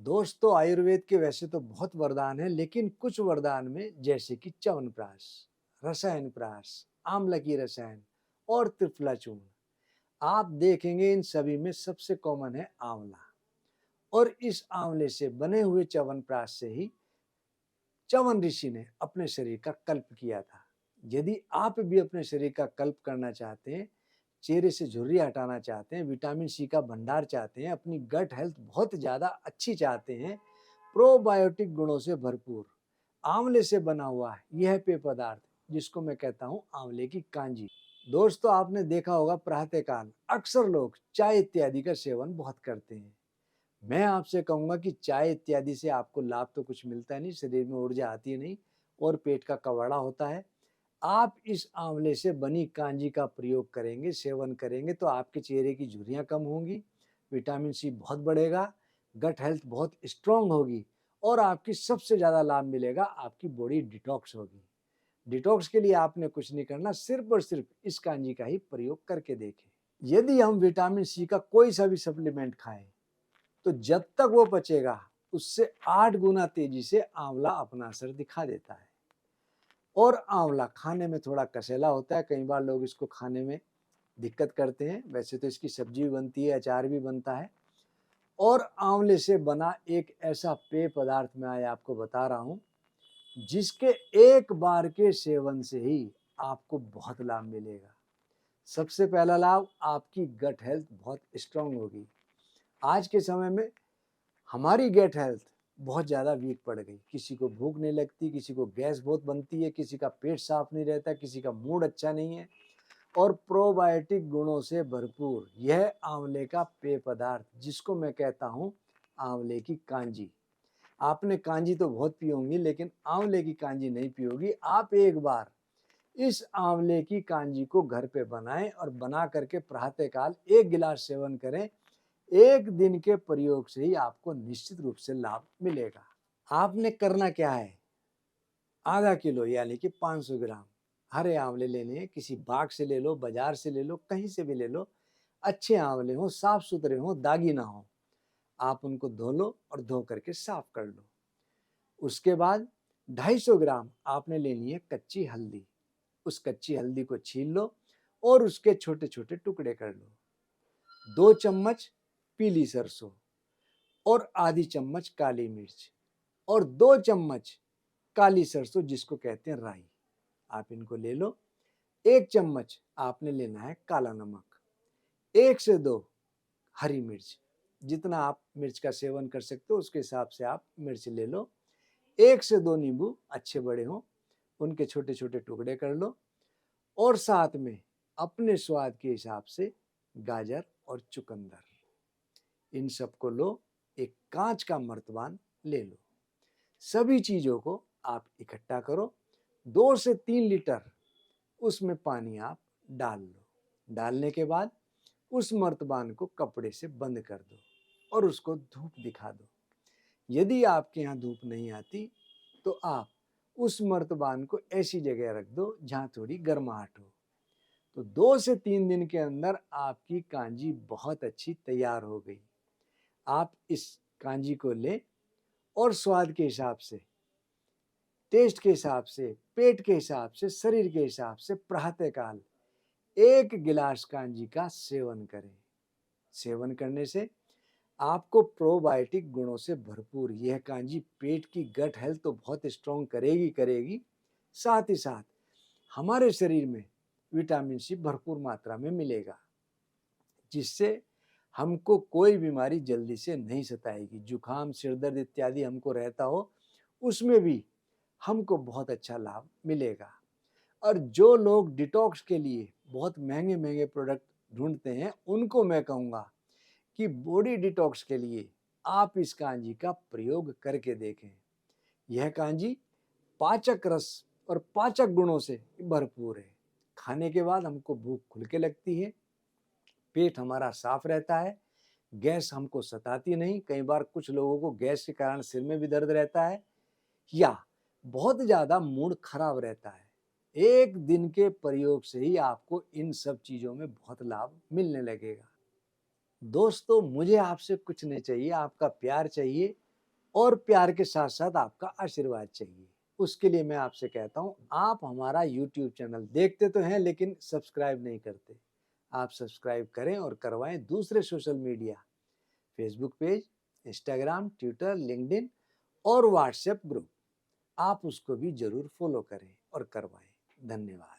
दोस्तों, आयुर्वेद के वैसे तो बहुत वरदान हैं, लेकिन कुछ वरदान में जैसे कि च्यवनप्राश, रसायनप्राश, आंवला की रसायन और त्रिफला चूर्ण, आप देखेंगे इन सभी में सबसे कॉमन है आंवला। और इस आंवले से बने हुए च्यवनप्राश से ही च्यवन ऋषि ने अपने शरीर का कल्प किया था। यदि आप भी अपने शरीर का कल्प करना चाहते हैं, चेहरे से झुर्रियाँ हटाना चाहते हैं, विटामिन सी का भंडार चाहते हैं, अपनी गट हेल्थ बहुत ज़्यादा अच्छी चाहते हैं, प्रोबायोटिक गुणों से भरपूर आंवले से बना हुआ यह पेय पदार्थ, जिसको मैं कहता हूँ आंवले की कांजी। दोस्तों, आपने देखा होगा प्रातःकाल अक्सर लोग चाय इत्यादि का सेवन बहुत करते हैं। मैं आपसे कहूँगा कि चाय इत्यादि से आपको लाभ तो कुछ मिलता नहीं, शरीर में ऊर्जा आती नहीं और पेट का कवाड़ा होता है। आप इस आंवले से बनी कांजी का प्रयोग करेंगे, सेवन करेंगे तो आपके चेहरे की झुर्रियाँ कम होंगी, विटामिन सी बहुत बढ़ेगा, गट हेल्थ बहुत स्ट्रांग होगी और आपकी सबसे ज़्यादा लाभ मिलेगा, आपकी बॉडी डिटॉक्स होगी। डिटॉक्स के लिए आपने कुछ नहीं करना, सिर्फ और सिर्फ इस कांजी का ही प्रयोग करके देखें। यदि हम विटामिन सी का कोई सा भी सप्लीमेंट खाएं, तो जब तक वो पचेगा, उससे 8 गुना तेजी से आंवला अपना असर दिखा देता है। और आंवला खाने में थोड़ा कसेला होता है, कई बार लोग इसको खाने में दिक्कत करते हैं। वैसे तो इसकी सब्जी भी बनती है, अचार भी बनता है। और आंवले से बना एक ऐसा पेय पदार्थ मैं आज आपको बता रहा हूँ, जिसके एक बार के सेवन से ही आपको बहुत लाभ मिलेगा। सबसे पहला लाभ, आपकी गट हेल्थ बहुत स्ट्रांग होगी। आज के समय में हमारी गट हेल्थ बहुत ज़्यादा वीक पड़ गई, किसी को भूख नहीं लगती, किसी को गैस बहुत बनती है, किसी का पेट साफ नहीं रहता, किसी का मूड अच्छा नहीं है। और प्रोबायोटिक गुणों से भरपूर यह आंवले का पेय पदार्थ, जिसको मैं कहता हूँ आंवले की कांजी। आपने कांजी तो बहुत पी होंगी, लेकिन आंवले की कांजी नहीं पी होगी। आप एक बार इस आंवले की कांजी को घर पे बनाएं और बना करके प्रातःकाल 1 गिलास सेवन करें। 1 दिन के प्रयोग से ही आपको निश्चित रूप से लाभ मिलेगा। आपने करना क्या है, आधा किलो यानी कि 500 ग्राम हरे आंवले लेने हैं। किसी बाग से ले लो, बाजार से ले लो, कहीं से भी ले लो। अच्छे आंवले हो, साफ सुथरे हो, दागी ना हो। आप उनको धो लो और धो करके साफ कर लो। उसके बाद 250 ग्राम आपने लेनी है कच्ची हल्दी। उस कच्ची हल्दी को छील लो और उसके छोटे छोटे टुकड़े कर लो। 2 चम्मच पीली सरसों और आधी चम्मच काली मिर्च और 2 चम्मच काली सरसों, जिसको कहते हैं राई, आप इनको ले लो। 1 चम्मच आपने लेना है काला नमक, 1 से 2 हरी मिर्च, जितना आप मिर्च का सेवन कर सकते हो उसके हिसाब से आप मिर्च ले लो। 1 से 2 नींबू अच्छे बड़े हों, उनके छोटे छोटे टुकड़े कर लो। और साथ में अपने स्वाद के हिसाब से गाजर और चुकंदर, इन सबको लो। एक कांच का मर्तबान ले लो। सभी चीज़ों को आप इकट्ठा करो। 2 से 3 लीटर उसमें पानी आप डाल लो। डालने के बाद उस मर्तबान को कपड़े से बंद कर दो और उसको धूप दिखा दो। यदि आपके यहाँ धूप नहीं आती, तो आप उस मर्तबान को ऐसी जगह रख दो जहाँ थोड़ी गर्माहट हो। तो 2 से 3 दिन के अंदर आपकी कांजी बहुत अच्छी तैयार हो गई। आप इस कांजी को लें और स्वाद के हिसाब से, टेस्ट के हिसाब से, पेट के हिसाब से, शरीर के हिसाब से प्रातःकाल 1 गिलास कांजी का सेवन करें। सेवन करने से आपको प्रोबायोटिक गुणों से भरपूर यह कांजी पेट की गट हेल्थ तो बहुत स्ट्रांग करेगी करेगी, साथ ही साथ हमारे शरीर में विटामिन सी भरपूर मात्रा में मिलेगा, जिससे हमको कोई बीमारी जल्दी से नहीं सताएगी। जुकाम, सिरदर्द इत्यादि हमको रहता हो, उसमें भी हमको बहुत अच्छा लाभ मिलेगा। और जो लोग डिटॉक्स के लिए बहुत महंगे महंगे प्रोडक्ट ढूंढते हैं, उनको मैं कहूँगा कि बॉडी डिटॉक्स के लिए आप इस कांजी का प्रयोग करके देखें। यह कांजी पाचक रस और पाचक गुणों से भरपूर है। खाने के बाद हमको भूख खुल के लगती है, पेट हमारा साफ रहता है, गैस हमको सताती नहीं। कई बार कुछ लोगों को गैस के कारण सिर में भी दर्द रहता है या बहुत ज़्यादा मूड खराब रहता है। 1 दिन के प्रयोग से ही आपको इन सब चीज़ों में बहुत लाभ मिलने लगेगा। दोस्तों, मुझे आपसे कुछ नहीं चाहिए, आपका प्यार चाहिए और प्यार के साथ साथ आपका आशीर्वाद चाहिए। उसके लिए मैं आपसे कहता हूँ, आप हमारा यूट्यूब चैनल देखते तो हैं लेकिन सब्सक्राइब नहीं करते। आप सब्सक्राइब करें और करवाएं दूसरे social media, Facebook page, Instagram, Twitter, LinkedIn और व्हाट्सएप ग्रुप। आप उसको भी जरूर फॉलो करें और करवाएं। धन्यवाद।